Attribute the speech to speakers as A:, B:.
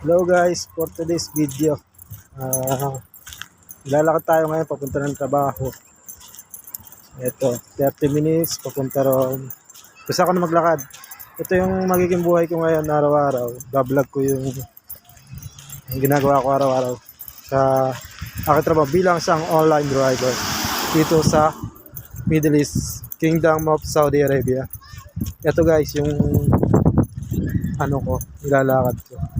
A: Hello guys, for today's video, lalakad tayo ngayon papunta ng trabaho. Ito, 30 minutes papunta ron. Gusto ko na maglakad. Ito yung magiging buhay ko ngayon araw-araw. Bablog ko yung ginagawa ko araw-araw sa aking trabaho bilang isang online driver dito sa Middle East, Kingdom of Saudi Arabia. Ito guys, yung nilalakad ko.